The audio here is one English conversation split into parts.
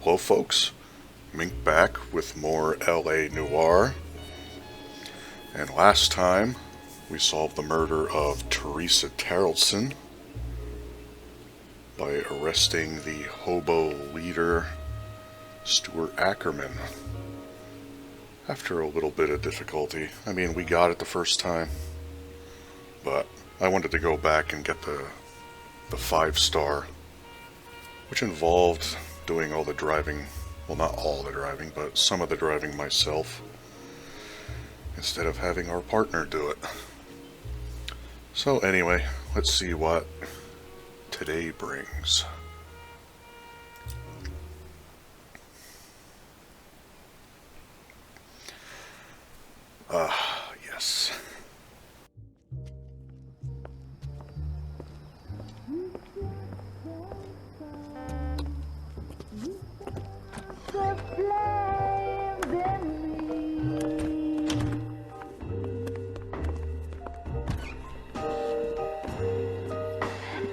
Hello folks, Mink back with more LA Noire. And last time we solved the murder of Teresa Tarleton by arresting the hobo leader Stuart Ackerman. After a little bit of difficulty. I mean, we got it the first time, but I wanted to go back and get the 5-star, which involved doing all the driving, well, not all the driving, but some of the driving myself, instead of having our partner do it. So anyway, let's see what today brings. Yes.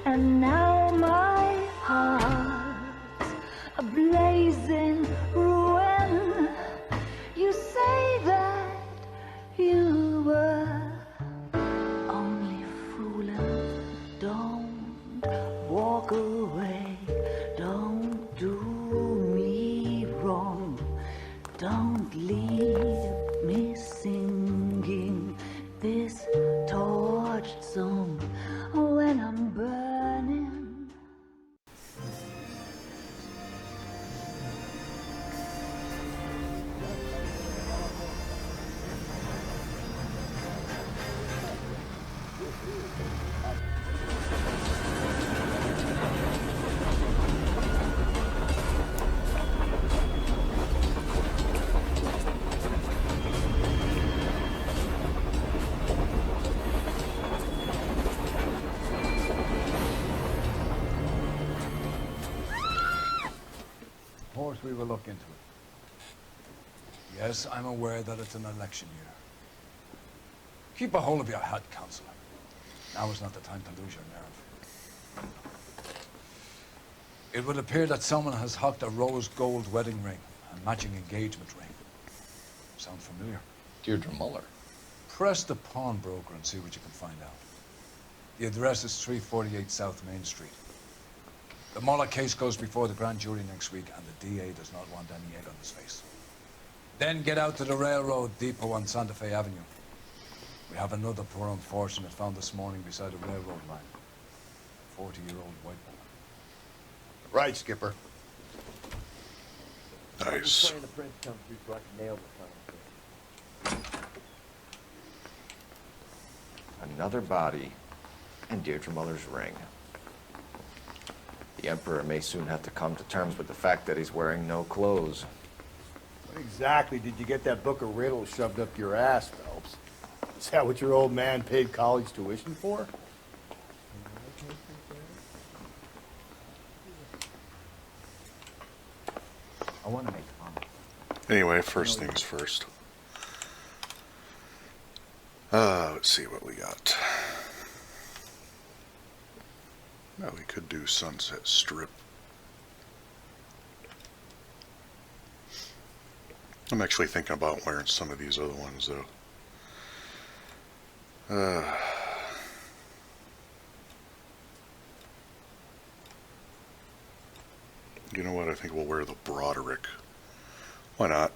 And now my heart's a blazing ruin. You say that you were only fooling. Don't walk away. Don't do me wrong. Don't leave me singing this torched song when I'm burning. Of course we will look into it. Yes, I'm aware that it's an election year. Keep a hold of your head, Counselor. Now is not the time to lose your nerve. It would appear that someone has hocked a rose gold wedding ring and matching engagement ring. Sound familiar? Deirdre Muller. Press the pawnbroker and see what you can find out. The address is 348 South Main Street. The Muller case goes before the grand jury next week, and the DA does not want any egg on his face. Then get out to the railroad depot on Santa Fe Avenue. We have another poor unfortunate found this morning beside a railroad line. 40-year-old white woman. Right, Skipper. Nice. The prince come through so I can nail the phone. Another body and Deirdre Muller's ring. The Emperor may soon have to come to terms with the fact that he's wearing no clothes. What exactly did you get that book of riddles shoved up your ass, Phelps? Is that what your old man paid college tuition for? I want to make fun. Anyway, first things first. Let's see what we got. Now we could do Sunset Strip. I'm actually thinking about wearing some of these other ones though. You know what? I think we'll wear the Broderick. Why not?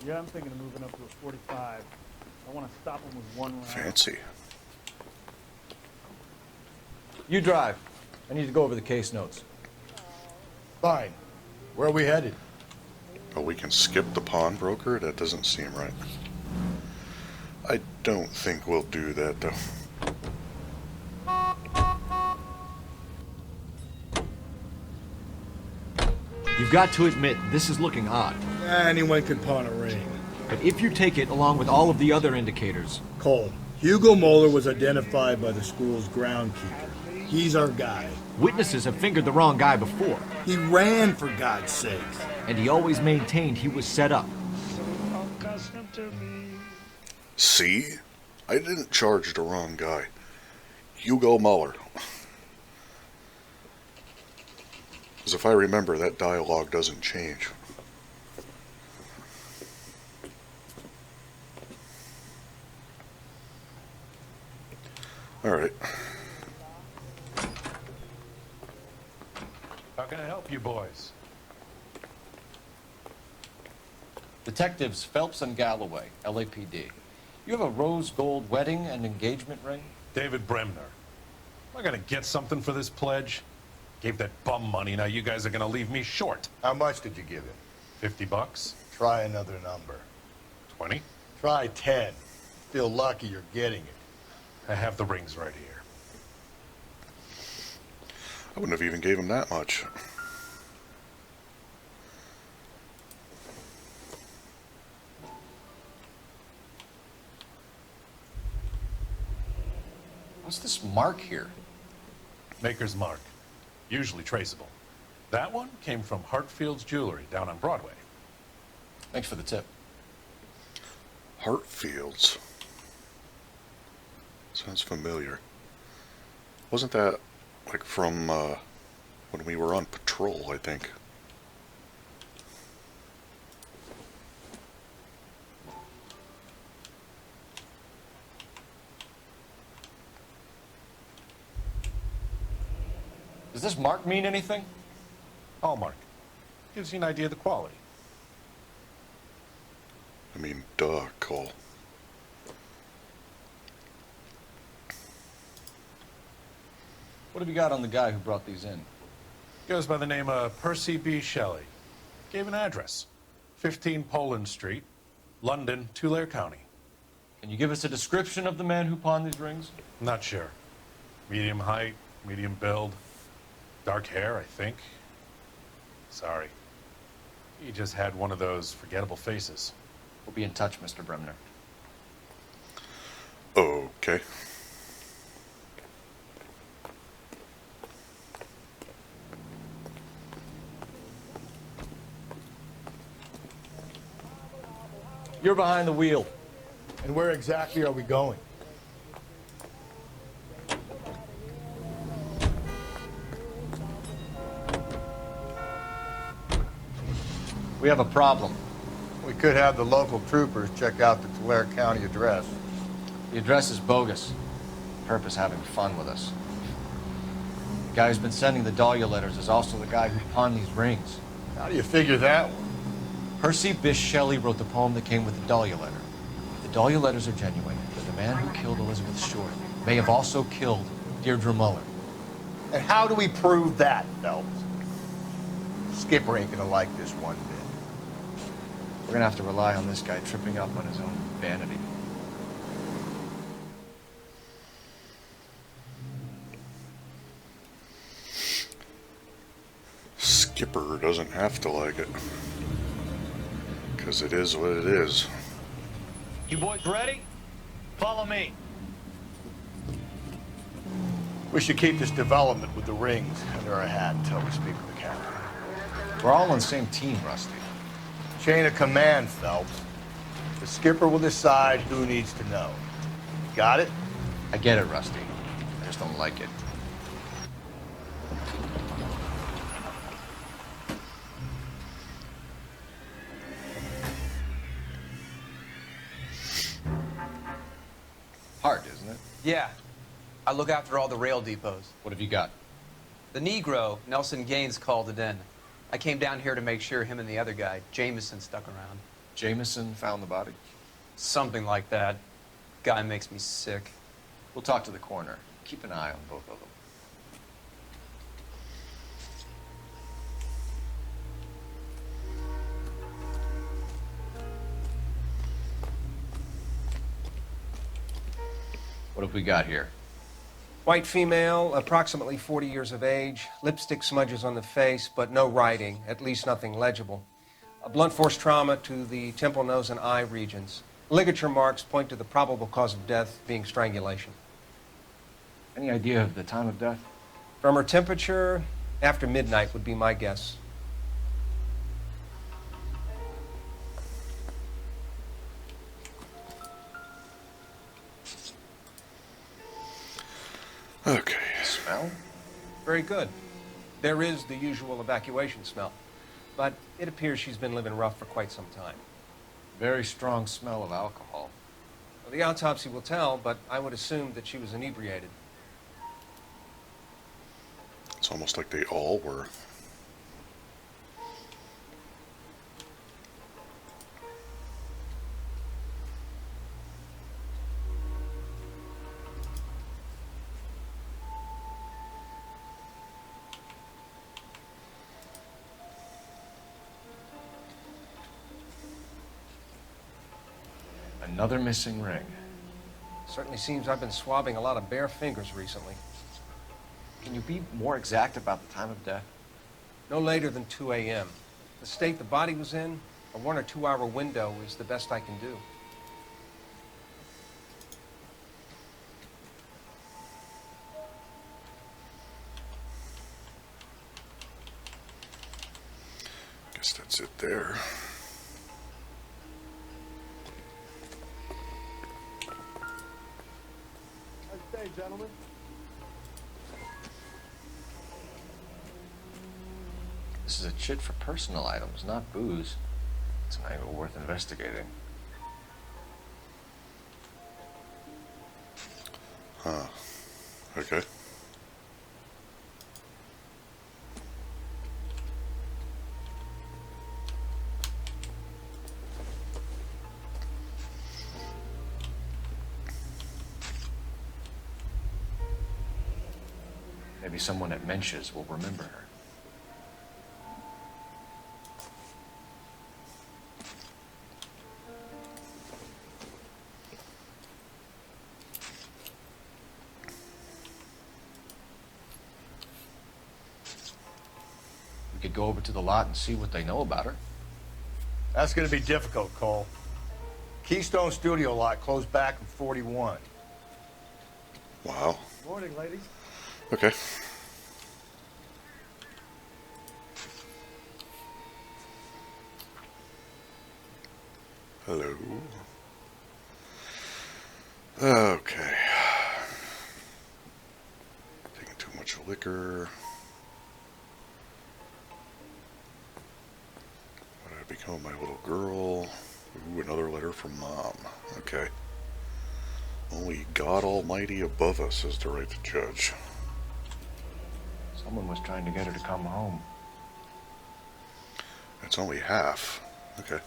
Yeah, I'm thinking of moving up to a 45. I want to stop him with one round. Fancy. You drive. I need to go over the case notes. Fine. Where are we headed? Oh, we can skip the pawnbroker? That doesn't seem right. I don't think we'll do that though. You've got to admit, this is looking odd. Anyone can pawn a ring. But if you take it along with all of the other indicators... Cole, Hugo Moeller was identified by the school's groundkeeper. He's our guy. Witnesses have fingered the wrong guy before. He ran, for God's sakes. And he always maintained he was set up. See? I didn't charge the wrong guy. Hugo Muller. Because if I remember, that dialogue doesn't change. Alright. How can I help you boys? Detectives Phelps and Galloway, LAPD. You have a rose gold wedding and engagement ring? David Bremner. Am I gonna get something for this pledge? Gave that bum money, now you guys are gonna leave me short. How much did you give him? 50 bucks? Try another number. 20? Try 10. Feel lucky you're getting it. I have the rings right here. I wouldn't have even gave him that much. What's this mark here? Maker's mark. Usually traceable. That one came from Hartfield's Jewelry down on Broadway. Thanks for the tip. Hartfield's. Sounds familiar. Wasn't that like from when we were on patrol, I think? Does this mark mean anything? Hallmark. Gives you an idea of the quality. I mean, duh, Cole. What have you got on the guy who brought these in? Goes by the name of Percy B. Shelley. Gave an address. 15 Poland Street, London, Tulare County. Can you give us a description of the man who pawned these rings? Not sure. Medium height, medium build. Dark hair, I think. Sorry. He just had one of those forgettable faces. We'll be in touch, Mr. Bremner. Okay. You're behind the wheel. And where exactly are we going? We have a problem. We could have the local troopers check out the Tulare County address. The address is bogus. Purpose having fun with us. The guy who's been sending the Dahlia letters is also the guy who pawned these rings. How do you figure that one? Percy Bysshe Shelley wrote the poem that came with the Dahlia letter. If the Dahlia letters are genuine, then the man who killed Elizabeth Short may have also killed Deirdre Muller. And how do we prove that, Phelps? Skipper ain't gonna like this one bit. We're gonna have to rely on this guy tripping up on his own vanity. Skipper doesn't have to like it. Because it is what it is. You boys ready? Follow me. We should keep this development with the rings under our hat until we speak with the captain. We're all on the same team, Rusty. Chain of command, Phelps. The skipper will decide who needs to know. Got it? I get it, Rusty. I just don't like it. Hard, isn't it? Yeah. I look after all the rail depots. What have you got? The Negro, Nelson Gaines, called it in. I came down here to make sure him and the other guy, Jameson, stuck around. Jameson found the body? Something like that. Guy makes me sick. We'll talk to the coroner. Keep an eye on both of them. What have we got here? White female, approximately 40 years of age, lipstick smudges on the face, but no writing, at least nothing legible. A blunt force trauma to the temple, nose, and eye regions. Ligature marks point to the probable cause of death being strangulation. Any idea of the time of death? From her temperature, after midnight would be my guess. Okay. Smell? Very good. There is the usual evacuation smell, but it appears she's been living rough for quite some time. Very strong smell of alcohol. Well, the autopsy will tell, but I would assume that she was inebriated. It's almost like they all were. Another missing ring. Certainly seems I've been swabbing a lot of bare fingers recently. Can you be more exact about the time of death? No later than 2 a.m. The state the body was in, a 1 or 2 hour window is the best I can do. Guess that's it there. Hey, gentlemen. This is a chit for personal items, not booze. It's an angle worth investigating. Huh. Okay. Maybe someone at Mensch's will remember her. We could go over to the lot and see what they know about her. That's gonna be difficult, Cole. Keystone Studio lot closed back in 41. Wow. Morning, ladies. Okay. Hello. Okay. Taking too much liquor. What did I become my little girl? Ooh, another letter from Mom. Okay. Only God Almighty above us is the right to judge. Someone was trying to get her to come home. It's only half. Okay.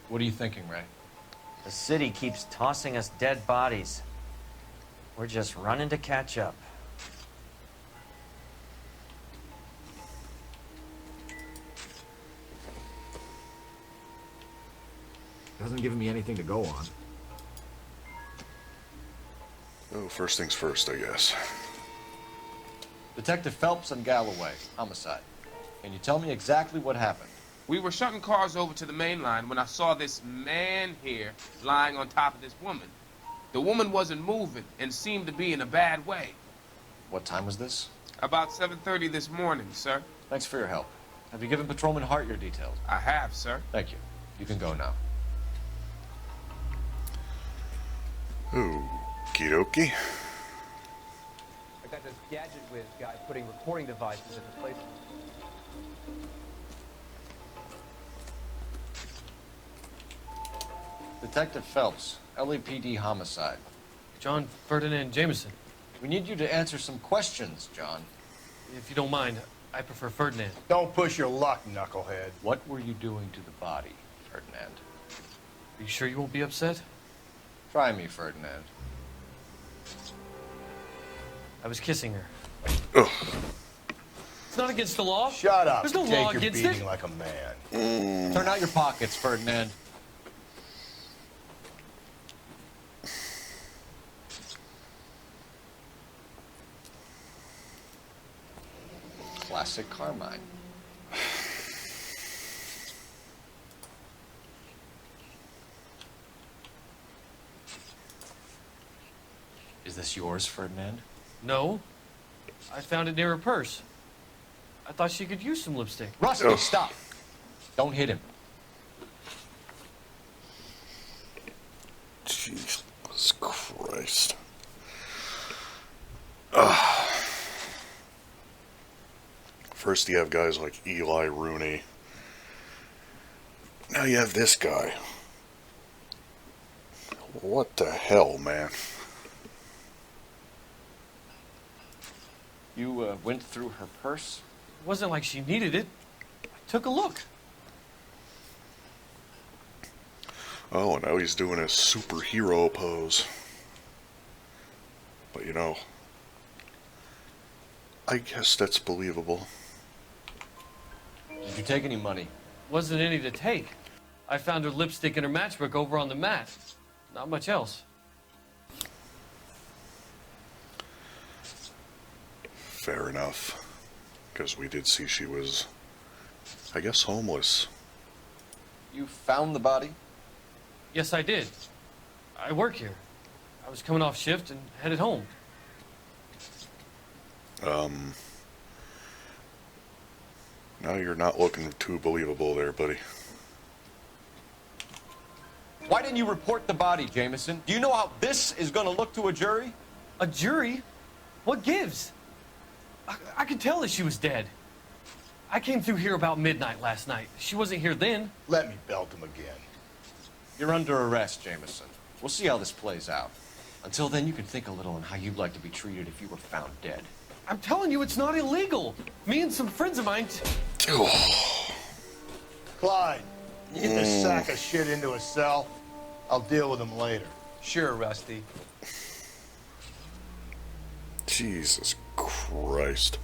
What are you thinking, Ray? The city keeps tossing us dead bodies. We're just running to catch up. Doesn't give me anything to go on. Oh, first things first, I guess. Detective Phelps and Galloway, homicide. Can you tell me exactly what happened? We were shutting cars over to the main line when I saw this man here lying on top of this woman. The woman wasn't moving and seemed to be in a bad way. What time was this? About 7:30 this morning, sir. Thanks for your help. Have you given Patrolman Hart your details? I have, sir. Thank you. You can go now. Okie dokie. I got this gadget whiz guy putting recording devices at the place. Detective Phelps, LAPD homicide. John Ferdinand Jameson. We need you to answer some questions, John. If you don't mind, I prefer Ferdinand. Don't push your luck, knucklehead. What were you doing to the body, Ferdinand? Are you sure you won't be upset? Try me, Ferdinand. I was kissing her. Ugh. It's not against the law. Shut up. There's no Take law your against beating it. like a man. Turn out your pockets, Ferdinand. Classic Carmine. Is this yours, Ferdinand? No. I found it near her purse. I thought she could use some lipstick. Rusty, stop! Don't hit him. Jesus Christ. First you have guys like Eli Rooney. Now you have this guy. What the hell, man? You went through her purse? It wasn't like she needed it. I took a look. Oh, now he's doing a superhero pose. But you know, I guess that's believable. Did you take any money? Wasn't any to take. I found her lipstick and her matchbook over on the mat. Not much else. Fair enough. Because we did see she was, I guess, homeless. You found the body? Yes, I did. I work here. I was coming off shift and headed home. Now you're not looking too believable there, buddy. Why didn't you report the body, Jameson? Do you know how this is going to look to a jury? A jury? What gives? I could tell that she was dead. I came through here about midnight last night. She wasn't here then. Let me belt him again. You're under arrest, Jameson. We'll see how this plays out. Until then, you can think a little on how you'd like to be treated if you were found dead. I'm telling you, it's not illegal. Me and some friends of mine... Clyde, you get this sack of shit into a cell. I'll deal with him later. Sure, Rusty. Jesus Christ.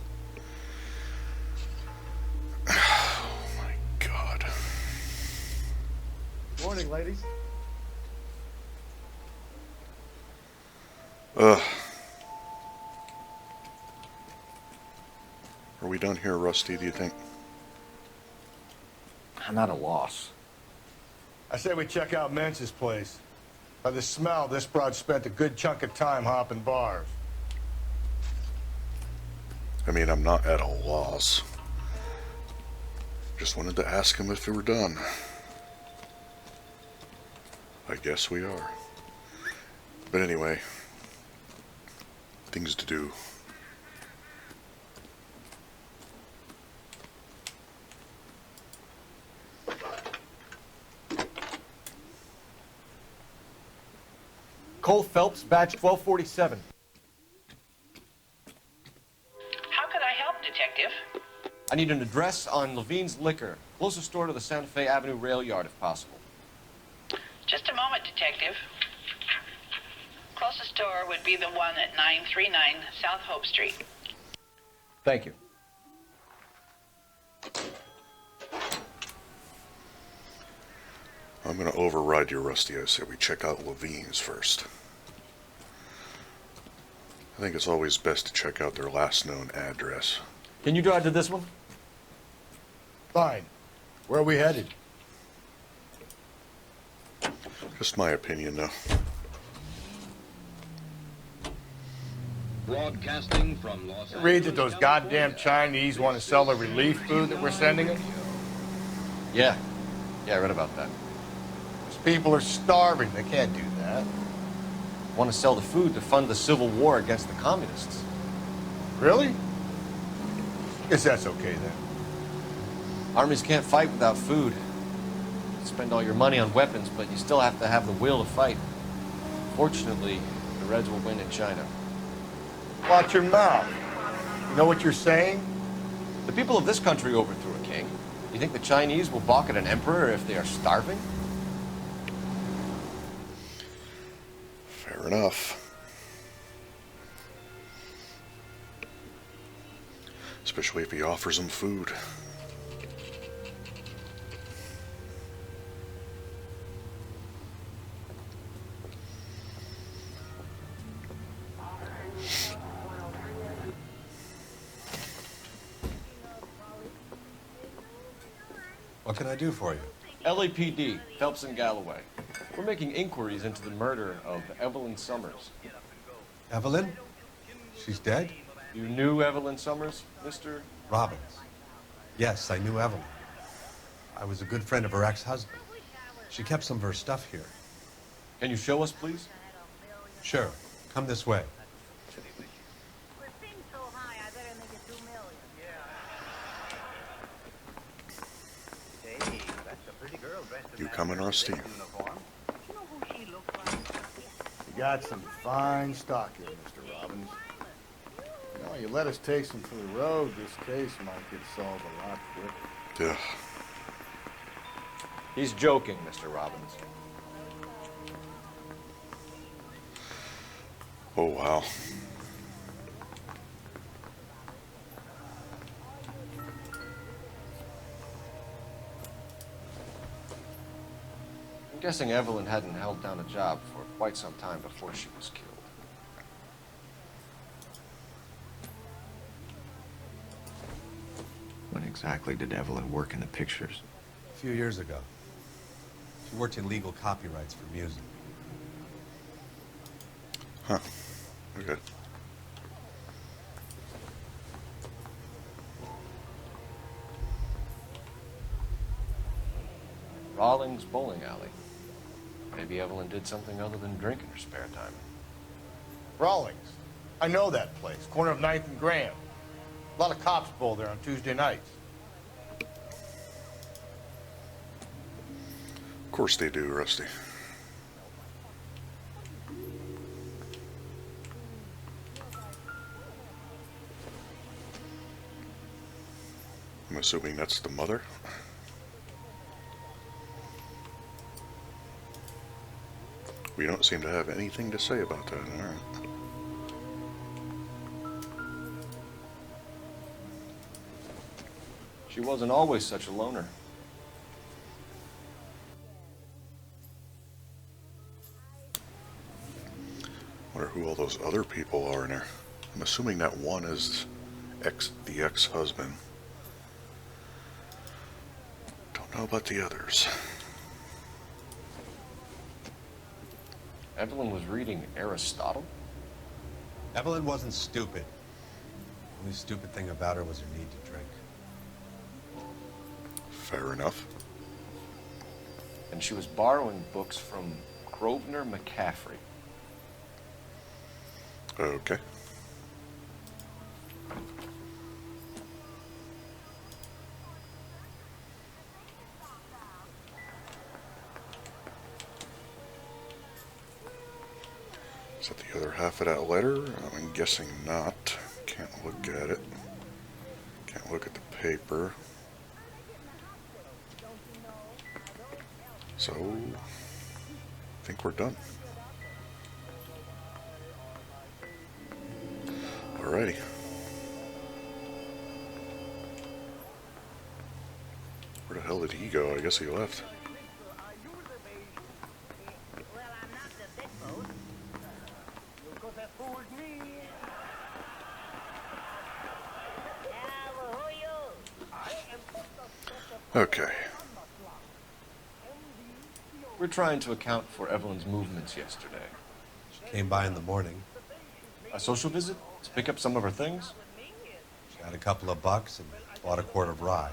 Oh my God. Morning, ladies. Are we done here, Rusty, do you think? I'm at a loss. I say we check out Mensch's place. By the smell, this broad spent a good chunk of time hopping bars. I mean, I'm not at a loss. Just wanted to ask him if we were done. I guess we are. But anyway, things to do. Cole Phelps, badge 1247. How could I help, Detective? I need an address on Levine's Liquor. Closest store to the Santa Fe Avenue rail yard, if possible. Just a moment, Detective. Closest store would be the one at 939 South Hope Street. Thank you. I'm going to override you, Rusty. I say we check out Levine's first. I think it's always best to check out their last known address. Can you drive to this one? Fine. Where are we headed? Just my opinion, though. Broadcasting from Los Angeles. Read that those goddamn Chinese want to sell the relief food that we're sending them? Yeah. Yeah, I read about that. Those people are starving. They can't do that. Want to sell the food to fund the civil war against the communists. Really? Guess that's okay then. Armies can't fight without food. You spend all your money on weapons, but you still have to have the will to fight. Fortunately, the Reds will win in China. Watch your mouth. You know what you're saying? The people of this country overthrew a king. You think the Chinese will balk at an emperor if they are starving? Fair enough. Especially if he offers them food. What can I do for you? LAPD, Phelps and Galloway. We're making inquiries into the murder of Evelyn Summers. Evelyn? She's dead? You knew Evelyn Summers, Mr. Robbins. Yes, I knew Evelyn. I was a good friend of her ex-husband. She kept some of her stuff here. Can you show us, please? Sure. Come this way. You coming, Rusty? You got some fine stock here, Mr. Robbins. You know, you let us take some for the road, this case might get solved a lot quicker. Yeah. He's joking, Mr. Robbins. Oh, wow. I'm guessing Evelyn hadn't held down a job for quite some time before she was killed. When exactly did Evelyn work in the pictures? A few years ago. She worked in legal copyrights for music. Huh. Okay. Rawlings Bowling Alley. Maybe Evelyn did something other than drink in her spare time. Rawlings. I know that place. Corner of 9th and Graham. A lot of cops bowl there on Tuesday nights. Of course they do, Rusty. I'm assuming that's the mother. We don't seem to have anything to say about that. All right. She wasn't always such a loner. Wonder who all those other people are in there. I'm assuming that one is the ex-husband. Don't know about the others. Evelyn was reading Aristotle? Evelyn wasn't stupid. The only stupid thing about her was her need to drink. Fair enough. And she was borrowing books from Grosvenor McCaffrey. Okay. Is that the other half of that letter? I'm guessing not. Can't look at it. Can't look at the paper. So, I think we're done. Alrighty. Where the hell did he go? I guess he left. Okay. We're trying to account for Evelyn's movements yesterday. She came by in the morning. A social visit? To pick up some of her things? She had a couple of bucks and bought a quart of rye.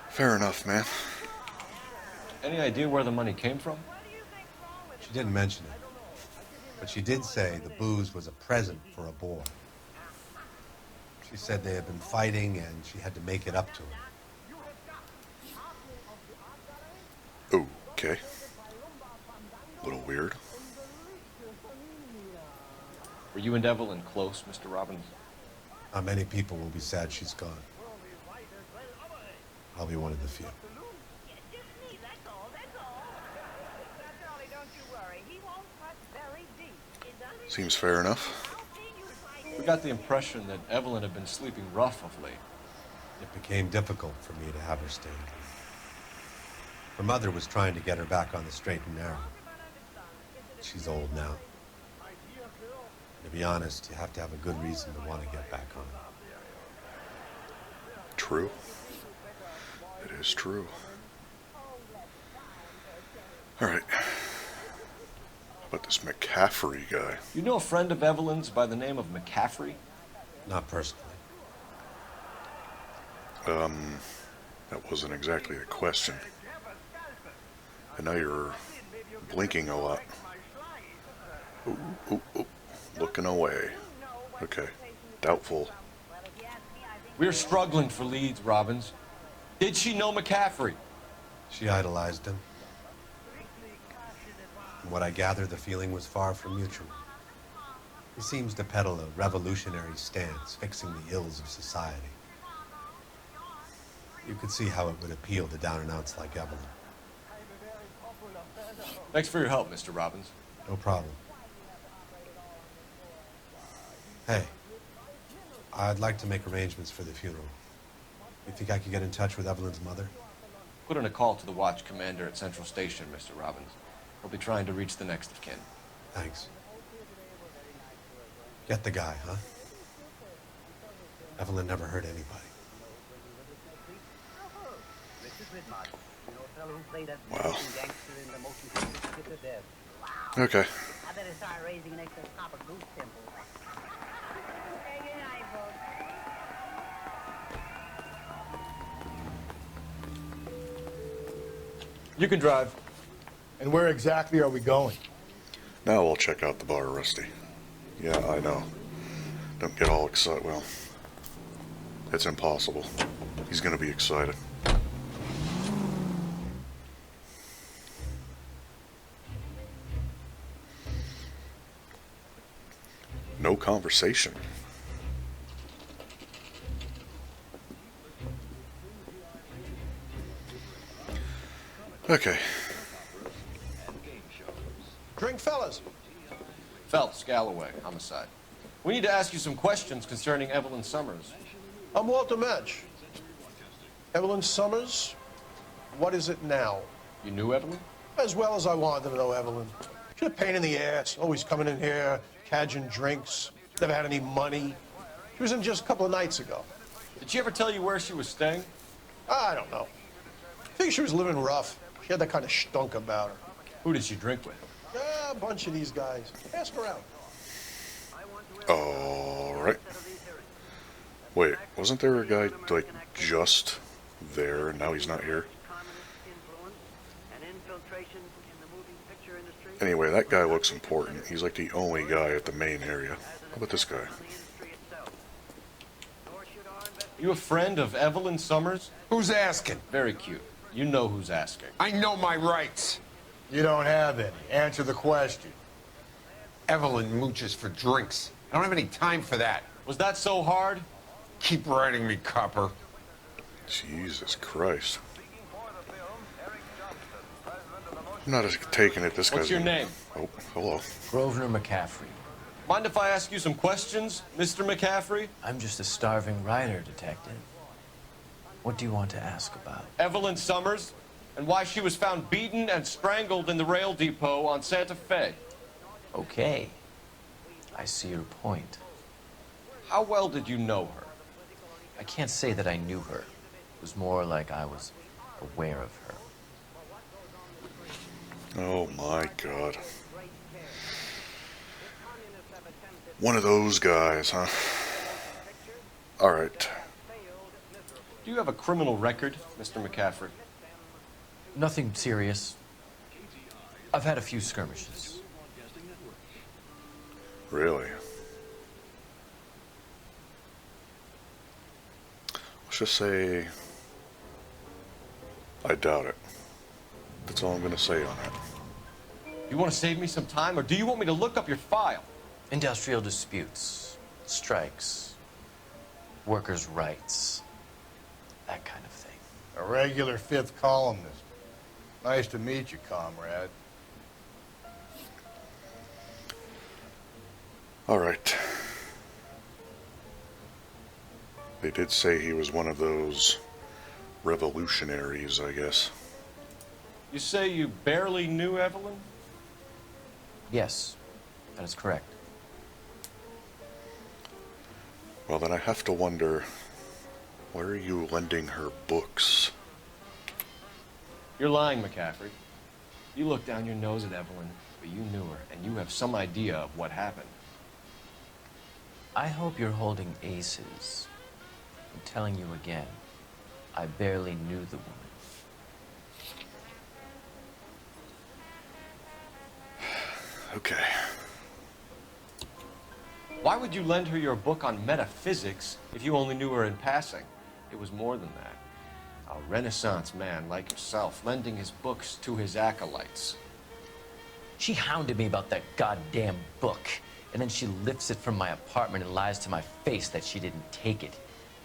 Fair enough, man. Any idea where the money came from? She didn't mention it. But she did say the booze was a present for a boy. She said they had been fighting and she had to make it up to him. Okay. A little weird. Were you and Evelyn close, Mr. Robbins? Not many people will be sad she's gone. I'll be one of the few. Seems fair enough. We got the impression that Evelyn had been sleeping rough of late. It became difficult for me to have her stay. Her mother was trying to get her back on the straight and narrow. She's old now. To be honest, you have to have a good reason to want to get back on. True. It is true. Alright. But this McCaffrey guy. You know a friend of Evelyn's by the name of McCaffrey? Not personally. That wasn't exactly the question. And now you're blinking a lot. Ooh, ooh, ooh. Looking away. Okay. Doubtful. We're struggling for leads, Robbins. Did she know McCaffrey? She idolized him. From what I gather, the feeling was far from mutual. He seems to peddle a revolutionary stance, fixing the ills of society. You could see how it would appeal to down-and-outs like Evelyn. Thanks for your help, Mr. Robbins. No problem. Hey, I'd like to make arrangements for the funeral. You think I could get in touch with Evelyn's mother? Put in a call to the watch commander at Central Station, Mr. Robbins. He'll be trying to reach the next of kin. Thanks. Get the guy, huh? Evelyn never hurt anybody. Wow. Okay. I better start raising an extra copper goose temple. You can drive. And where exactly are we going? Now we'll check out the bar, Rusty. Yeah, I know. Don't get all excited. Well, it's impossible. He's gonna be excited. No conversation. Okay. Drink, fellas. Phelps, Galloway, Homicide. We need to ask you some questions concerning Evelyn Summers. I'm Walter Match. Evelyn Summers, what is it now? You knew Evelyn? As well as I wanted to know Evelyn. She's a pain in the ass, always coming in here, cadging drinks, never had any money. She was in just a couple of nights ago. Did she ever tell you where she was staying? I don't know. I think she was living rough. She had that kind of stunk about her. Who did she drink with? Yeah, a bunch of these guys. Ask around. Alright. Wait, wasn't there a guy, like, just there and now he's not here? Anyway, that guy looks important. He's like the only guy at the main area. How about this guy? You a friend of Evelyn Summers? Who's asking? Very cute. You know who's asking. I know my rights. You don't have any. Answer the question. Evelyn mooches for drinks. I don't have any time for that. Was that so hard? Keep writing me, copper. Jesus Christ. I'm not taking it. This guy's... What's your name? Oh, hello. Grosvenor McCaffrey. Mind if I ask you some questions, Mr. McCaffrey? I'm just a starving writer, detective. What do you want to ask about? Evelyn Summers, and why she was found beaten and strangled in the rail depot on Santa Fe. Okay. I see your point. How well did you know her? I can't say that I knew her. It was more like I was aware of her. Oh my God. One of those guys, huh? Alright. Do you have a criminal record, Mr. McCaffrey? Nothing serious. I've had a few skirmishes. Really? Let's just say... I doubt it. That's all I'm gonna say on that. You want to save me some time, or do you want me to look up your file? Industrial disputes, strikes, workers' rights, that kind of thing. A regular fifth columnist. Nice to meet you, comrade. Alright. They did say he was one of those revolutionaries, I guess. You say you barely knew Evelyn? Yes, that is correct. Well, then I have to wonder, where are you lending her books? You're lying, McCaffrey. You look down your nose at Evelyn, but you knew her, and you have some idea of what happened. I hope you're holding aces. I'm telling you again, I barely knew the woman. Okay. Why would you lend her your book on metaphysics if you only knew her in passing? It was more than that. A Renaissance man like yourself, lending his books to his acolytes. She hounded me about that goddamn book, and then she lifts it from my apartment and lies to my face that she didn't take it,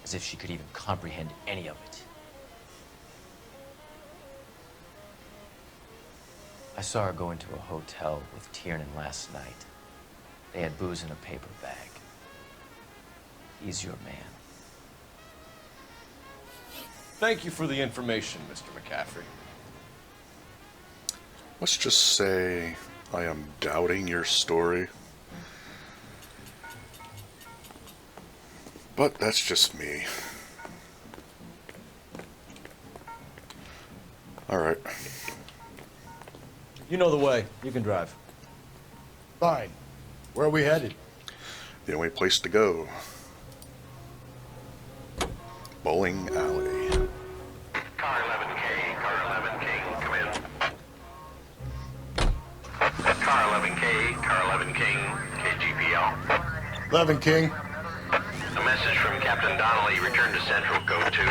as if she could even comprehend any of it. I saw her go into a hotel with Tiernan last night. They had booze in a paper bag. He's your man. Thank you for the information, Mr. McCaffrey. Let's just say I am doubting your story. But that's just me. Alright. You know the way. You can drive. Fine. Where are we headed? The only place to go. Bowling alley. Car 11K, car 11K, come in. Car 11K, car 11 King, KGPL. 11 King. A message from Captain Donnelly, return to Central, code 2.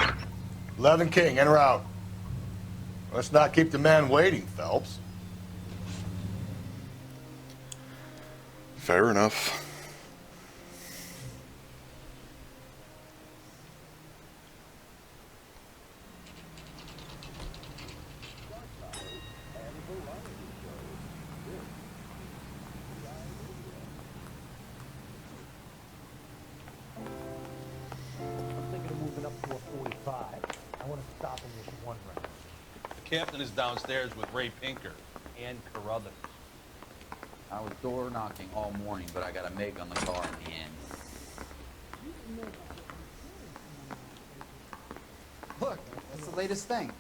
11 King, en route. Let's not keep the man waiting, Phelps. Fair enough. The captain is downstairs with Ray Pinker and Carruthers. I was door knocking all morning, but I got a make on the car in the end. Look, that's the latest thing.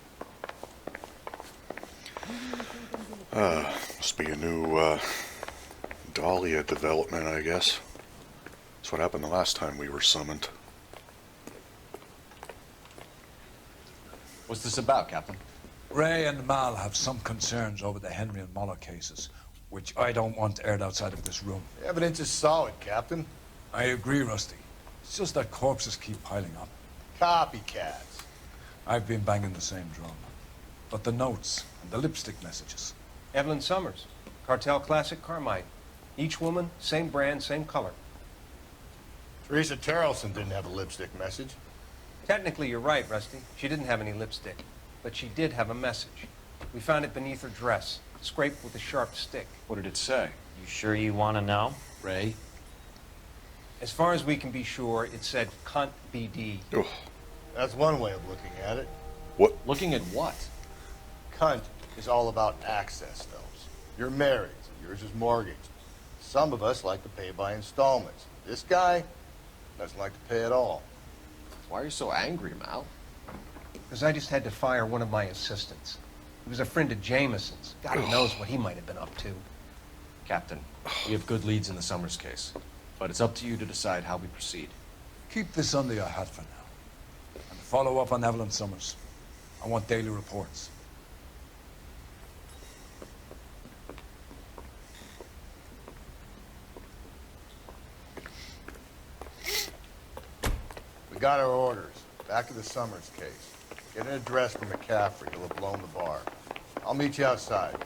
Must be a new, Dahlia development, I guess. That's what happened the last time we were summoned. What's this about, Captain? Ray and Mal have some concerns over the Henry and Muller cases, which I don't want aired outside of this room. The evidence is solid, Captain. I agree, Rusty. It's just that corpses keep piling up. Copycats. I've been banging the same drum. But the notes and the lipstick messages. Evelyn Summers, Cartel Classic Carmine. Each woman, same brand, same color. Teresa Terrelson didn't have a lipstick message. Technically, you're right, Rusty. She didn't have any lipstick, but she did have a message. We found it beneath her dress, scraped with a sharp stick. What did it say? You sure you want to know? Ray? As far as we can be sure, it said cunt BD. Ugh. That's one way of looking at it. What? Looking at what? Cunt is all about access, Phelps. You're married, so yours is mortgaged. Some of us like to pay by installments. This guy doesn't like to pay at all. Why are you so angry, Mal? Because I just had to fire one of my assistants. He was a friend of Jameson's. God knows what he might have been up to. Captain, we have good leads in the Summers case, but it's up to you to decide how we proceed. Keep this under your hat for now. And follow up on Evelyn Summers. I want daily reports. We got our orders. Back to the Summers case. Get an address from McCaffrey. He'll have blown the bar. I'll meet you outside.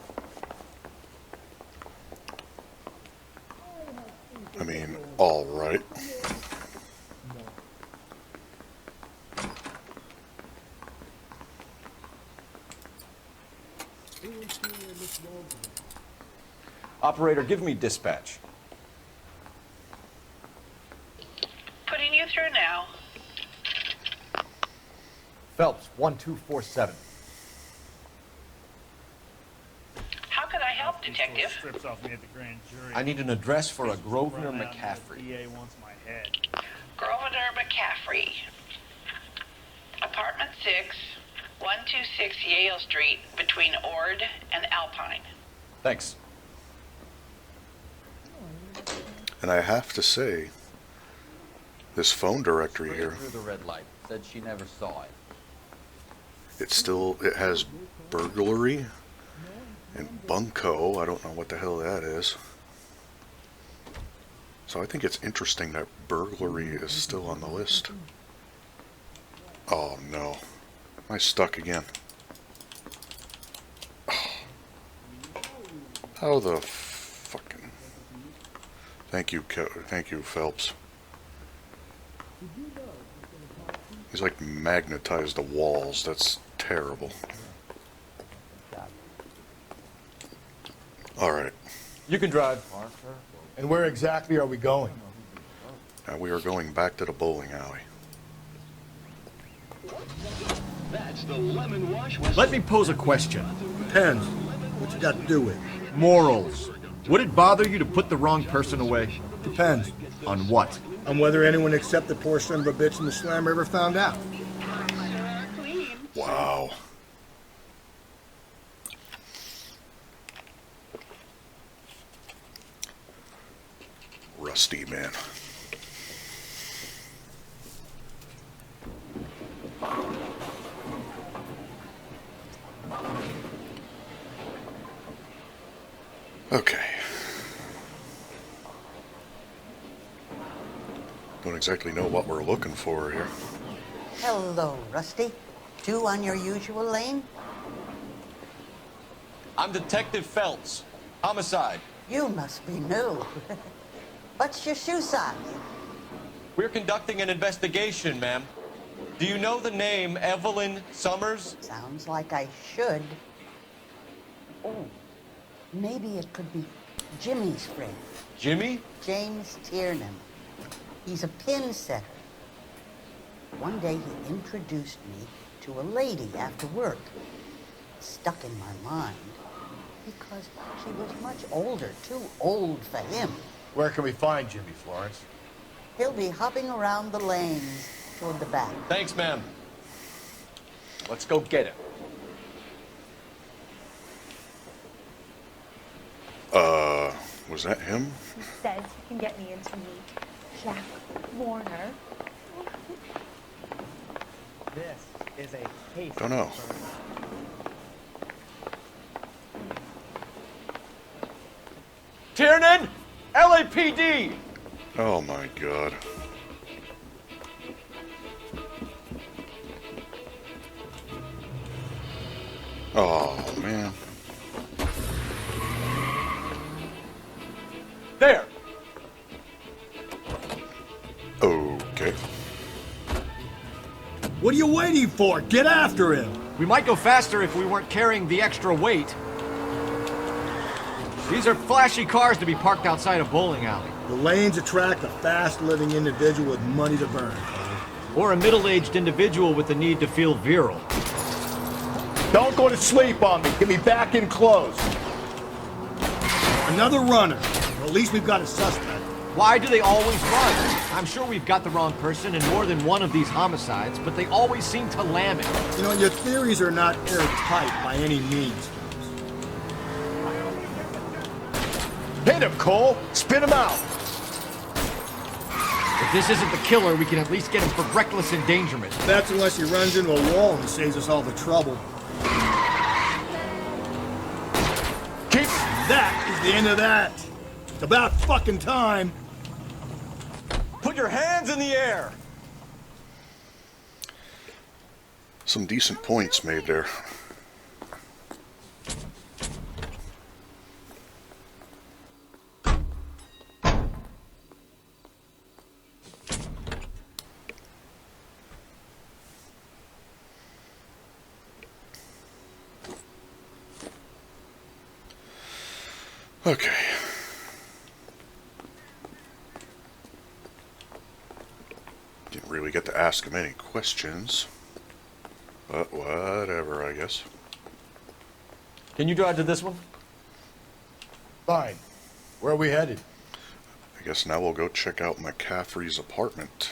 I mean, all right. Operator, give me dispatch. Putting you through now. Phelps, 1247. How could I help, Detective? Strips off me at the grand jury. I need an address for a Grosvenor Run out and McCaffrey. The DA wants my head. Grosvenor McCaffrey. Apartment 6, 126 Yale Street between Ord and Alpine. Thanks. And I have to say, this phone directory here, Through the red light. Said she never saw it. it has burglary and bunco. I don't know what the hell that is. So I think it's interesting that burglary is still on the list. Oh no. Am I stuck again? How the fucking... Thank you, Phelps. He's like magnetized the walls. That's terrible. Alright. You can drive. And where exactly are we going? Now we are going back to the bowling alley. That's the lemon wash. Let me pose a question. Depends. What you got to do with it? Morals. Would it bother you to put the wrong person away? Depends. On what? On whether anyone except the poor son of a bitch in the slammer ever found out. Wow. Rusty, man. Okay. Don't exactly know what we're looking for here. Hello, Rusty. Two on your usual lane? I'm Detective Phelps. Homicide. You must be new. What's your shoe size? We're conducting an investigation, ma'am. Do you know the name Evelyn Summers? Sounds like I should. Oh, maybe it could be Jimmy's friend. Jimmy? James Tiernan. He's a pin setter. One day he introduced me to a lady after work. It stuck in my mind because she was much older, too old for him. Where can we find Jimmy, Florence? He'll be hopping around the lanes toward the back. Thanks, ma'am. Let's go get him. Was that him? He says he can get me in to meet Jack Warner. This is a case. Don't know. Tiernan! LAPD! Oh my god. Oh man. There! Okay. What are you waiting for? Get after him! We might go faster if we weren't carrying the extra weight. These are flashy cars to be parked outside a bowling alley. The lanes attract a fast-living individual with money to burn. Or a middle-aged individual with the need to feel virile. Don't go to sleep on me. Get me back in close. Another runner. Well, at least we've got a suspect. Why do they always run? I'm sure we've got the wrong person in more than one of these homicides, but they always seem to lam it. You know, your theories are not airtight by any means. Hit him, Cole. Spin him out. If this isn't the killer, we can at least get him for reckless endangerment. That's unless he runs into a wall and saves us all the trouble. That is the end of that. It's about fucking time. Put your hands in the air! Some decent points made there. Okay. Didn't really get to ask him any questions. But whatever, I guess. Can you drive to this one? Fine. Where are we headed? I guess now we'll go check out McCaffrey's apartment.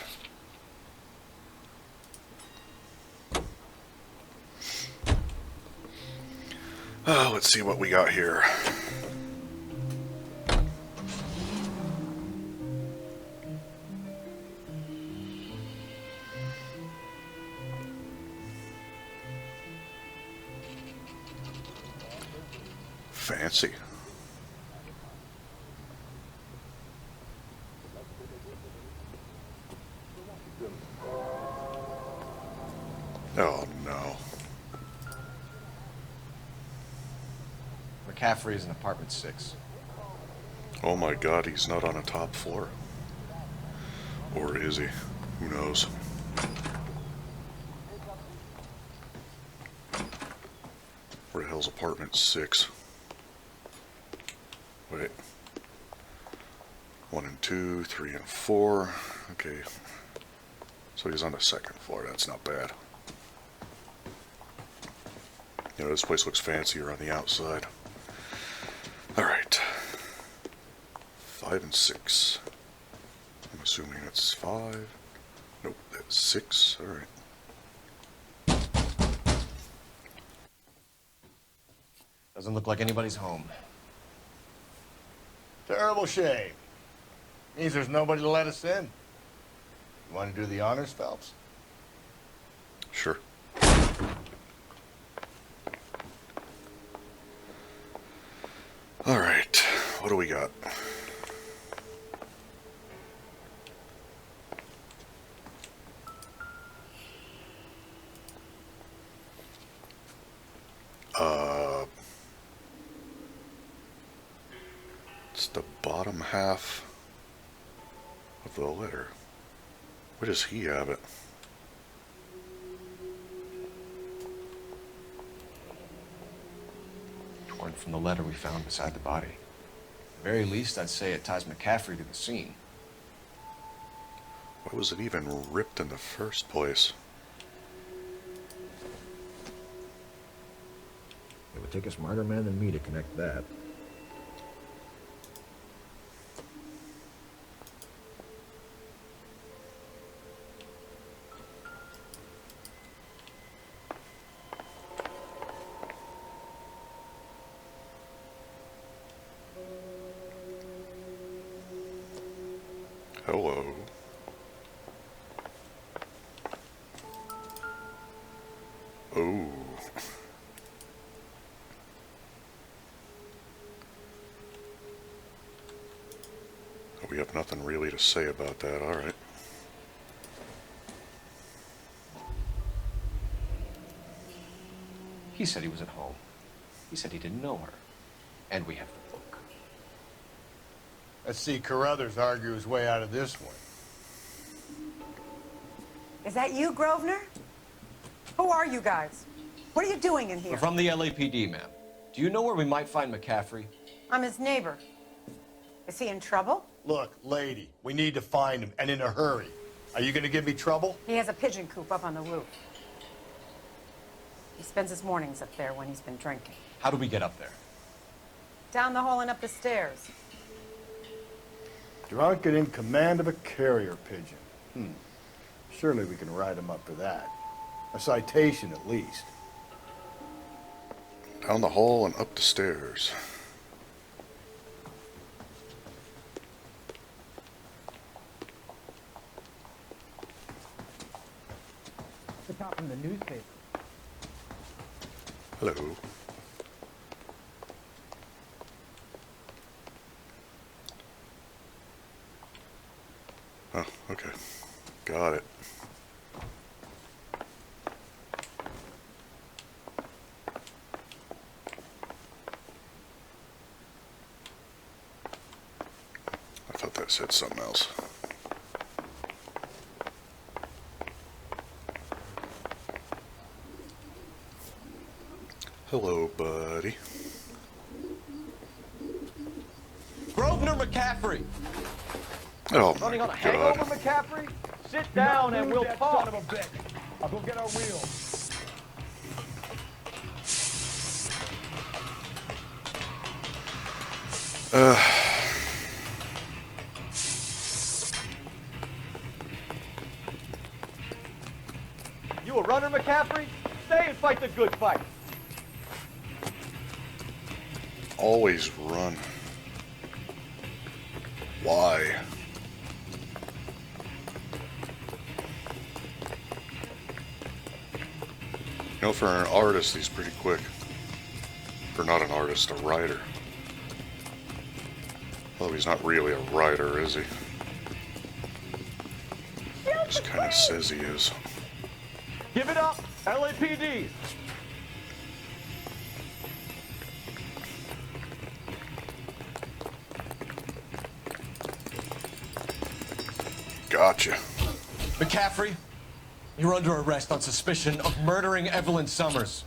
Let's see what we got here. Fancy. Oh no. McCaffrey is in apartment 6. Oh my god, he's not on a top floor. Or is he? Who knows? Where the hell's apartment 6? Wait. 1 and 2, 3 and 4. Okay. So he's on the 2nd floor. That's not bad. You know, this place looks fancier on the outside. Alright. 5 and 6. I'm assuming that's 5. Nope, that's 6. Alright. Doesn't look like anybody's home. Terrible shame. Means there's nobody to let us in. You want to do the honors, Phelps? Sure. Alright, what do we got? It's the bottom half of the letter. Where does he have it? Torn from the letter we found beside the body. At the very least, I'd say it ties McCaffrey to the scene. Why was it even ripped in the first place? It would take a smarter man than me to connect that. Hello. Oh. We have nothing really to say about that, alright. He said he was at home. He said he didn't know her. And we have the book. Let's see Carruthers argue his way out of this one. Is that you, Grosvenor? Who are you guys? What are you doing in here? We're from the LAPD, ma'am. Do you know where we might find McCaffrey? I'm his neighbor. Is he in trouble? Look, lady, we need to find him, and in a hurry. Are you gonna give me trouble? He has a pigeon coop up on the roof. He spends his mornings up there when he's been drinking. How do we get up there? Down the hall and up the stairs. Drunk and in command of a carrier pigeon. Surely we can write him up for that. A citation, at least. Down the hall and up the stairs. The top from the newspaper. Hello. Oh, okay. Got it. I thought that said something else. Hello, buddy. Grosvenor McCaffrey! Oh, my Running on a God. hangover, McCaffrey? Sit down and we'll talk. Son of a bitch. I'll go get our wheels. You a runner, McCaffrey? Stay and fight the good fight. always run? Why? You know, for an artist, he's pretty quick. For not an artist, a writer. Although he's not really a writer, is he? Just kind of says he is. Give it up, LAPD! Gotcha. McCaffrey, you're under arrest on suspicion of murdering Evelyn Summers.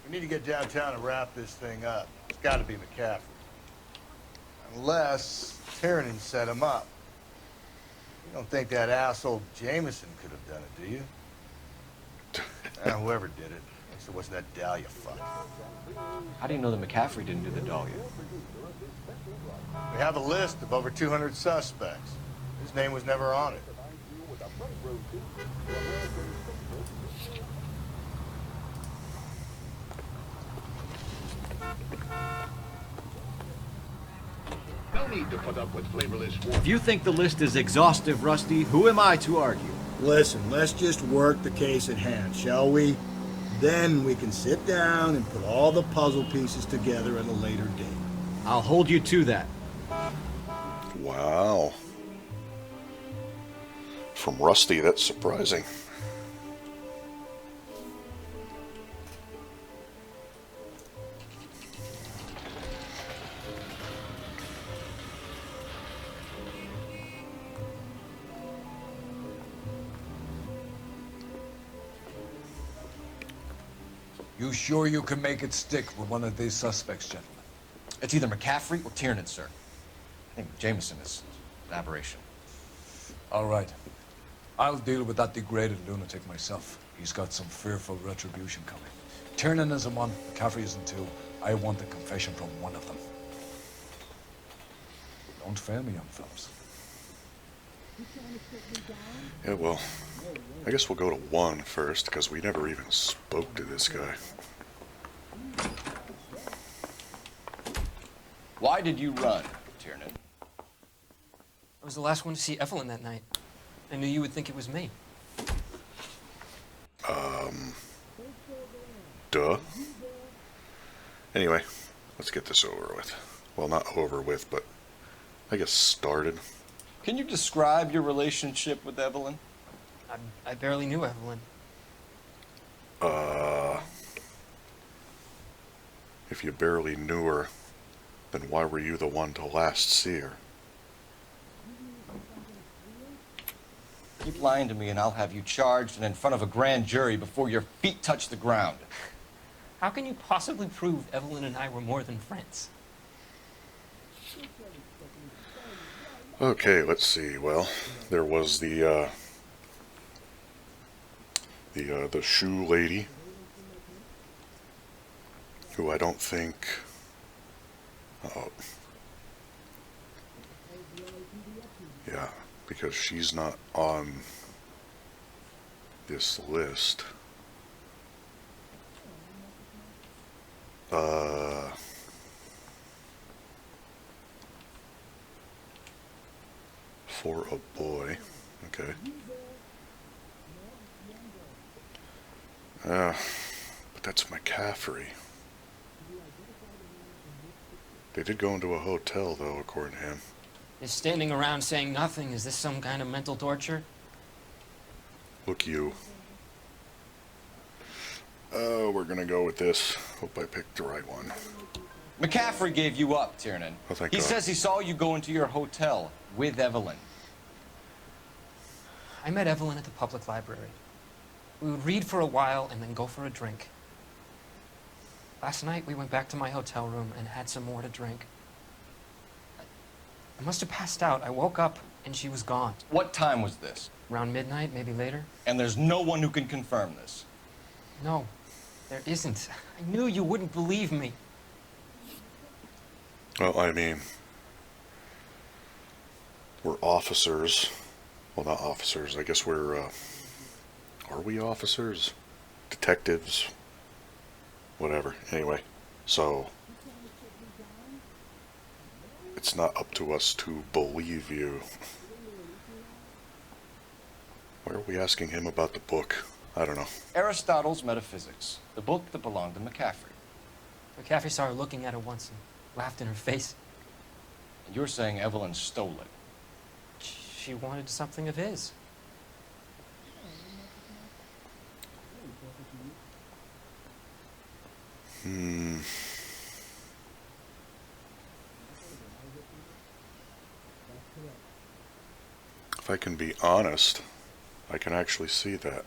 We need to get downtown and wrap this thing up. It's got to be McCaffrey. Unless Tiernan set him up. You don't think that asshole Jameson could have done it, do you? Whoever did it. So what's that Dahlia fuck? How do you know that McCaffrey didn't do the Dahlia? We have a list of over 200 suspects. His name was never on it. No need to put up with flavorless If you think the list is exhaustive, Rusty, who am I to argue? Listen, let's just work the case at hand, shall we? Then we can sit down and put all the puzzle pieces together at a later date. I'll hold you to that. Wow. From Rusty, that's surprising. You sure you can make it stick with one of these suspects, gentlemen? It's either McCaffrey or Tiernan, sir. I think Jameson is an aberration. All right. I'll deal with that degraded lunatic myself. He's got some fearful retribution coming. Tiernan isn't one, McCaffrey isn't two. I want a confession from one of them. Don't fail me, young fellas. Yeah, well, I guess we'll go to one first, because we never even spoke to this guy. Why did you run, Tiernan? I was the last one to see Evelyn that night. I knew you would think it was me. Duh. Anyway, let's get this over with. Well, not over with, but I guess started. Can you describe your relationship with Evelyn? I barely knew Evelyn. If you barely knew her, then why were you the one to last see her? Keep lying to me and I'll have you charged and in front of a grand jury before your feet touch the ground. How can you possibly prove Evelyn and I were more than friends? Okay, let's see. Well, there was the shoe lady, who I don't think. Yeah, because she's not on this list. For a boy. Okay. But that's McCaffrey. They did go into a hotel, though, according to him. Is standing around saying nothing, is this some kind of mental torture? Look, you. We're gonna go with this. Hope I picked the right one. McCaffrey gave you up, Tiernan. Oh, thank He God. says he saw you go into your hotel with Evelyn. I met Evelyn at the public library. We would read for a while and then go for a drink. Last night, we went back to my hotel room and had some more to drink. I must have passed out. I woke up and she was gone. What time was this? Around midnight, maybe later. And there's no one who can confirm this. No, there isn't. I knew you wouldn't believe me. Well, I mean, we're officers. Well, not officers. I guess we're, are we officers? Detectives? Whatever. Anyway, so it's not up to us to believe you. Why are we asking him about the book? I don't know. Aristotle's Metaphysics, the book that belonged to McCaffrey. McCaffrey saw her looking at it once and laughed in her face. And you're saying Evelyn stole it. She wanted something of his. If I can be honest, I can actually see that.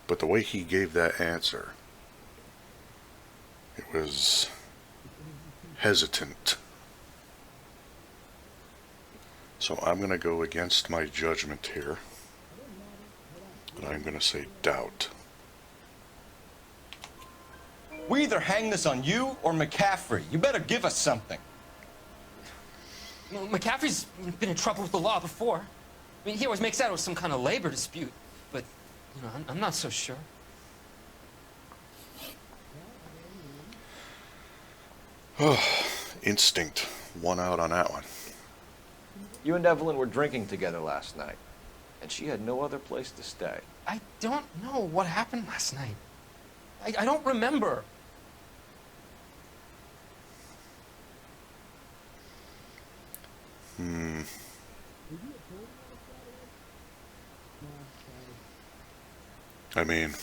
But the way he gave that answer, it was hesitant. So I'm going to go against my judgment here. And I'm going to say doubt. We either hang this on you or McCaffrey. You better give us something. Well, McCaffrey's been in trouble with the law before. I mean, he always makes out it was some kind of labor dispute. But, you know, I'm not so sure. Instinct won out on that one. You and Evelyn were drinking together last night, and she had no other place to stay. I don't know what happened last night. I don't remember. I mean,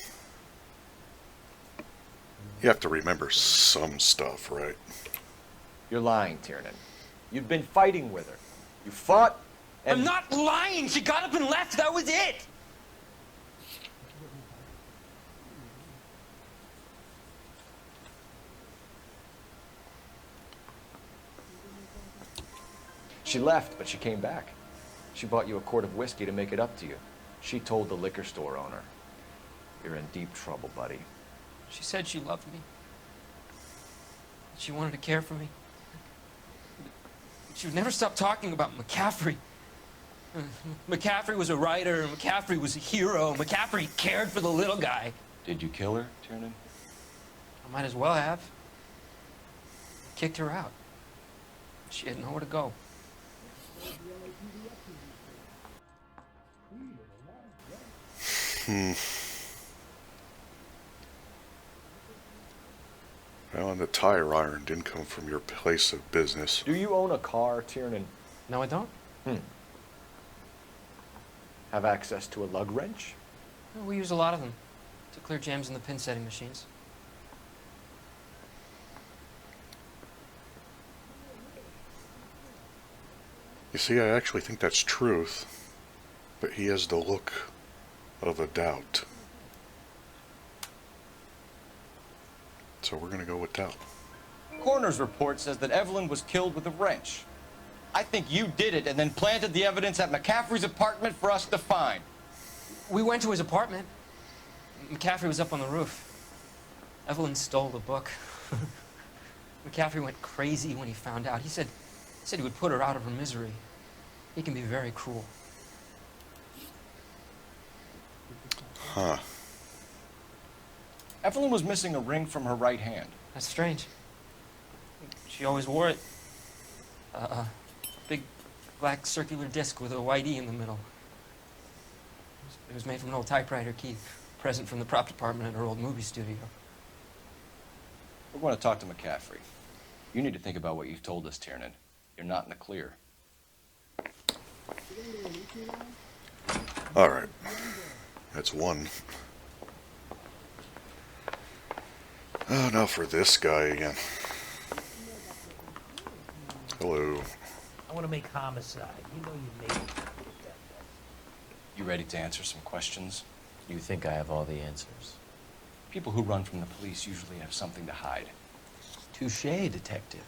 you have to remember some stuff, right? You're lying, Tiernan. You've been fighting with her. You fought, and... I'm not lying! She got up and left! That was it! She left, but she came back. She bought you a quart of whiskey to make it up to you. She told the liquor store owner. You're in deep trouble, buddy. She said she loved me. She wanted to care for me. She would never stop talking about McCaffrey. McCaffrey was a writer, McCaffrey was a hero, McCaffrey cared for the little guy. Did you kill her, Tiernan? I might as well have. Kicked her out. She had nowhere to go. Well, and the tire iron didn't come from your place of business. Do you own a car, Tiernan? No, I don't. Have access to a lug wrench? Well, we use a lot of them to clear jams in the pin setting machines. You see, I actually think that's truth, but he has the look of a doubt. So we're going to go with doubt. Coroner's report says that Evelyn was killed with a wrench. I think you did it and then planted the evidence at McCaffrey's apartment for us to find. We went to his apartment. McCaffrey was up on the roof. Evelyn stole the book. McCaffrey went crazy when he found out. He said he would put her out of her misery. He can be very cruel. Huh. Evelyn was missing a ring from her right hand. That's strange. She always wore it. Big black circular disc with a white E in the middle. It was made from an old typewriter key, present from the prop department at her old movie studio. We're going to talk to McCaffrey. You need to think about what you've told us, Tiernan. You're not in the clear. All right. That's one. Oh, now for this guy again. Hello. I want to make homicide. You know you made it. You ready to answer some questions? You think I have all the answers? People who run from the police usually have something to hide. Touché, detective.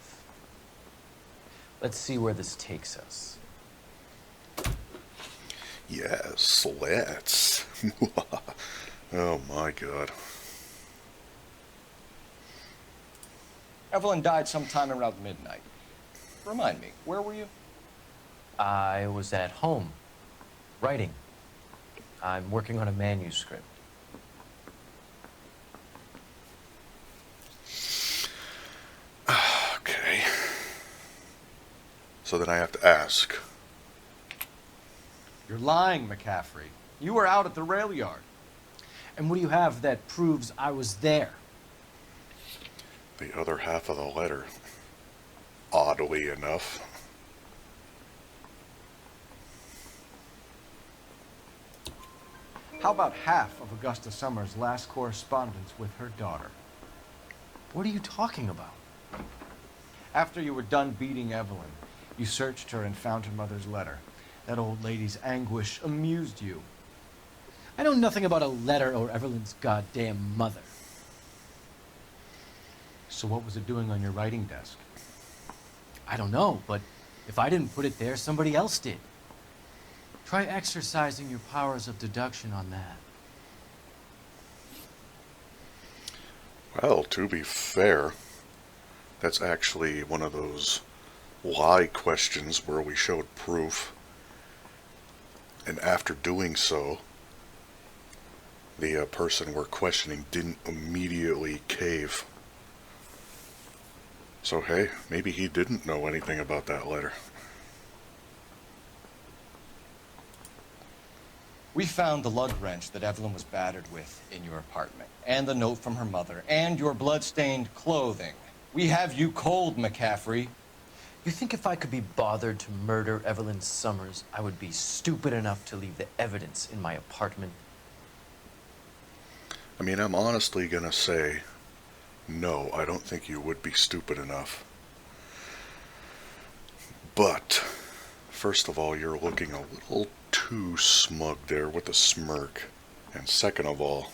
Let's see where this takes us. Yes, let's. Oh my God. Evelyn died sometime around midnight. Remind me, where were you? I was at home, writing. I'm working on a manuscript. Okay. So then I have to ask. You're lying, McCaffrey. You were out at the rail yard. And what do you have that proves I was there? The other half of the letter. Oddly enough. How about half of Augusta Summers' last correspondence with her daughter? What are you talking about? After you were done beating Evelyn, you searched her and found her mother's letter. That old lady's anguish amused you. I know nothing about a letter or Evelyn's goddamn mother. So what was it doing on your writing desk? I don't know, but if I didn't put it there, somebody else did. Try exercising your powers of deduction on that. Well, to be fair, that's actually one of those lie questions where we showed proof. And after doing so, the person we're questioning didn't immediately cave. So hey, maybe he didn't know anything about that letter. We found the lug wrench that Evelyn was battered with in your apartment, and the note from her mother, and your blood-stained clothing. We have you cold, McCaffrey. You think if I could be bothered to murder Evelyn Summers, I would be stupid enough to leave the evidence in my apartment? I mean, I'm honestly gonna say, no, I don't think you would be stupid enough. But, first of all, you're looking a little too smug there with a smirk. And second of all...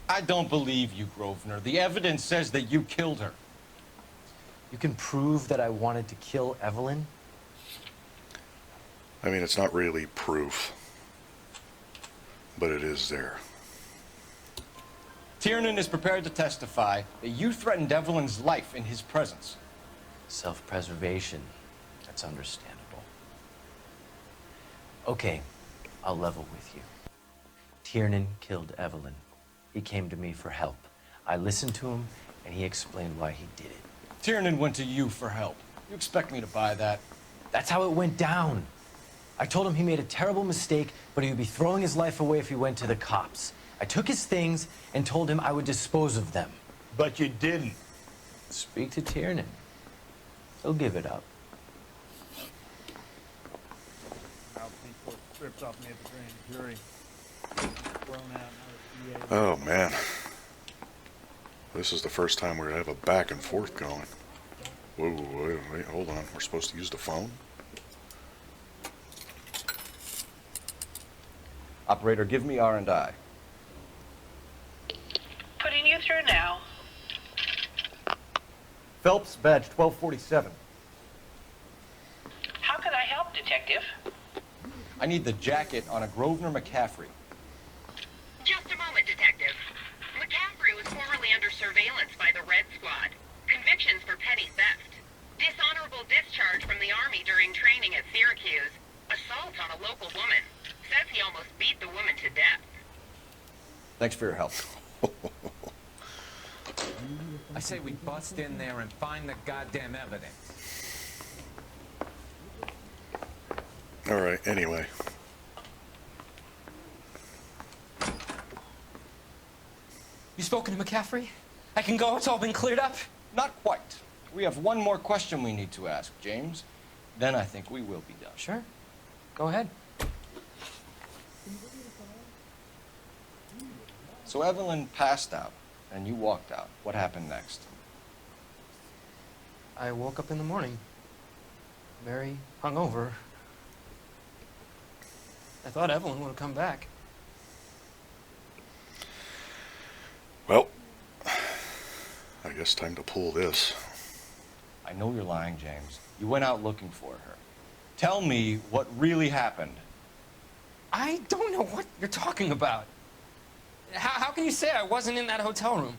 I don't believe you, Grosvenor. The evidence says that you killed her. You can prove that I wanted to kill Evelyn? I mean, it's not really proof, but it is there. Tiernan is prepared to testify that you threatened Evelyn's life in his presence. Self-preservation. That's understandable. Okay, I'll level with you. Tiernan killed Evelyn. He came to me for help. I listened to him, and he explained why he did it. Tiernan went to you for help. You expect me to buy that? That's how it went down. I told him he made a terrible mistake, but he would be throwing his life away if he went to the cops. I took his things and told him I would dispose of them. But you didn't. Speak to Tiernan. He'll give it up. Stripped off me at the grand jury. Thrown out. Oh, man. This is the first time we have a back and forth going. Whoa, wait, hold on. We're supposed to use the phone? Operator, give me R&I. Putting you through now. Phelps, badge 1247. How could I help, Detective? I need the jacket on a Grosvenor McCaffrey. Just a moment, Detective. McCaffrey was formerly under surveillance by the Red Squad. Convictions for petty theft. Dishonorable discharge from the Army during training at Syracuse. Assault on a local woman. Says he almost beat the woman to death. Thanks for your help. I say we bust in there and find the goddamn evidence. Alright, anyway. You spoken to McCaffrey? I can go? It's all been cleared up? Not quite. We have one more question we need to ask, James. Then I think we will be done. Sure. Go ahead. So Evelyn passed out, and you walked out. What happened next? I woke up in the morning, very hungover. I thought Evelyn would have come back. Well, I guess time to pull this. I know you're lying, James. You went out looking for her. Tell me what really happened. I don't know what you're talking about. How can you say I wasn't in that hotel room?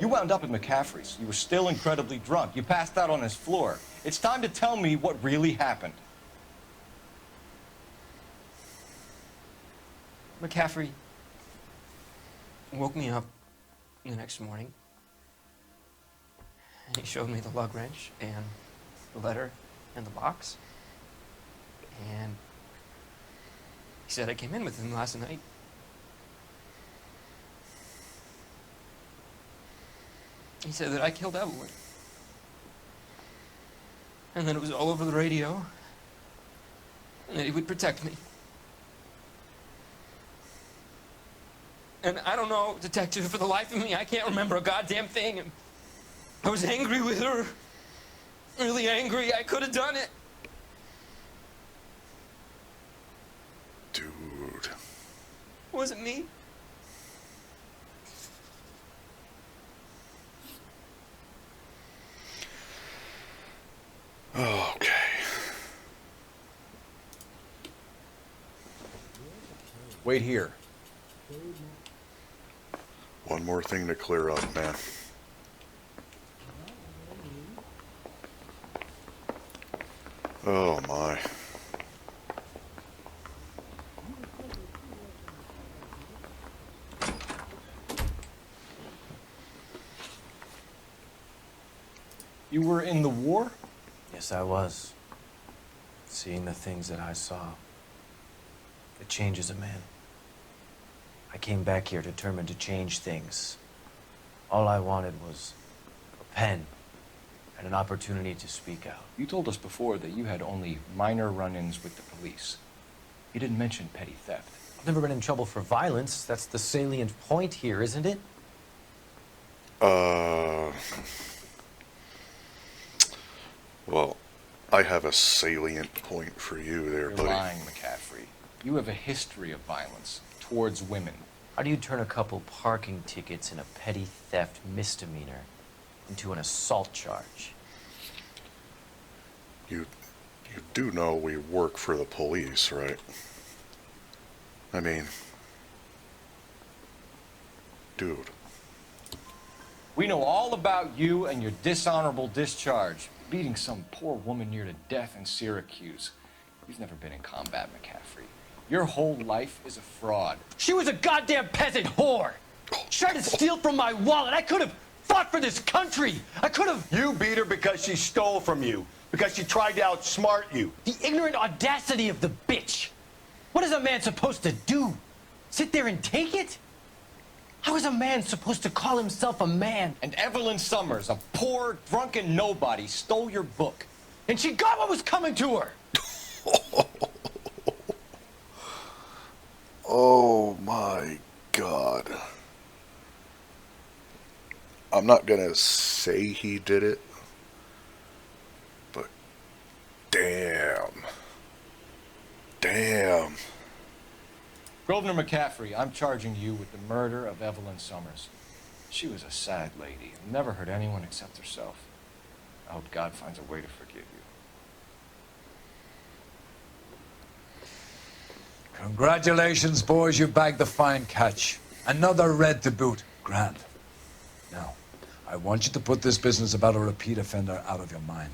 You wound up at McCaffrey's. You were still incredibly drunk. You passed out on his floor. It's time to tell me what really happened. McCaffrey woke me up the next morning. And he showed me the lug wrench and the letter and the box. And he said I came in with him last night. He said that I killed Evelyn. And that it was all over the radio. And that he would protect me. And I don't know, Detective, for the life of me, I can't remember a goddamn thing. And I was angry with her. Really angry. I could have done it. Dude. Was it me? Okay. Wait here. One more thing to clear up, man. Oh my. You were in the war? Yes, I was. Seeing the things that I saw. It changes a man. I came back here determined to change things. All I wanted was a pen and an opportunity to speak out. You told us before that you had only minor run-ins with the police. You didn't mention petty theft. I've never been in trouble for violence. That's the salient point here, isn't it? Well, I have a salient point for you there, You're buddy. lying, McCaffrey. You have a history of violence towards women. How do you turn a couple parking tickets and a petty theft misdemeanor into an assault charge? You do know we work for the police, right? I mean, dude. We know all about you and your dishonorable discharge, beating some poor woman near to death in Syracuse. You've never been in combat, McCaffrey. Your whole life is a fraud. She was a goddamn peasant whore! She tried to steal from my wallet. I could have fought for this country. I could have... You beat her because she stole from you. Because she tried to outsmart you. The ignorant audacity of the bitch. What is a man supposed to do? Sit there and take it? How is a man supposed to call himself a man? And Evelyn Summers, a poor, drunken nobody, stole your book. And she got what was coming to her. Oh my God. I'm not gonna say he did it, but damn. Damn. Grosvenor McCaffrey, I'm charging you with the murder of Evelyn Summers. She was a sad lady and never hurt anyone except herself. I hope God finds a way to forgive you. Congratulations, boys. You bagged the fine catch. Another red to boot. Grand. Now, I want you to put this business about a repeat offender out of your mind.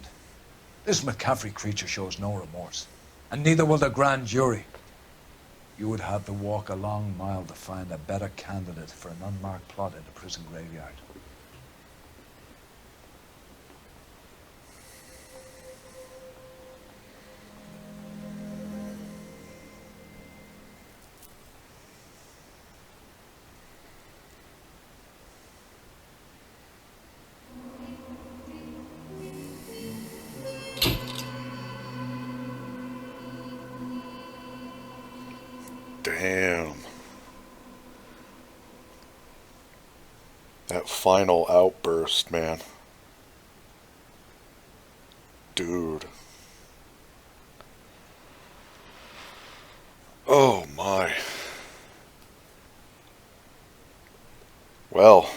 This McCaffrey creature shows no remorse, and neither will the grand jury. You would have to walk a long mile to find a better candidate for an unmarked plot in the prison graveyard. Damn. That final outburst, man. Dude. Oh my. Well,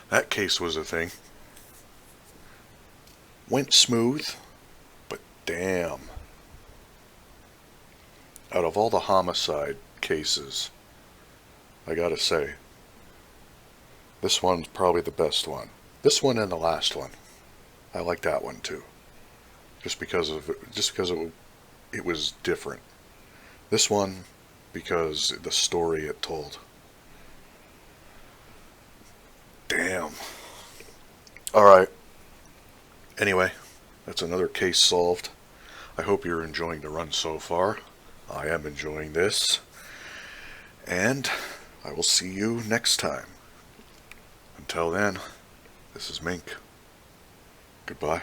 that case was a thing. Went smooth, but damn. Out of all the homicide cases, I gotta say, This one's probably the best one. This one and the last one. I like that one too. Just because it was different. This one because the story it told. Damn. Alright. Anyway, that's another case solved. I hope you're enjoying the run so far. I am enjoying this. And I will see you next time. Until then, this is Mink. Goodbye.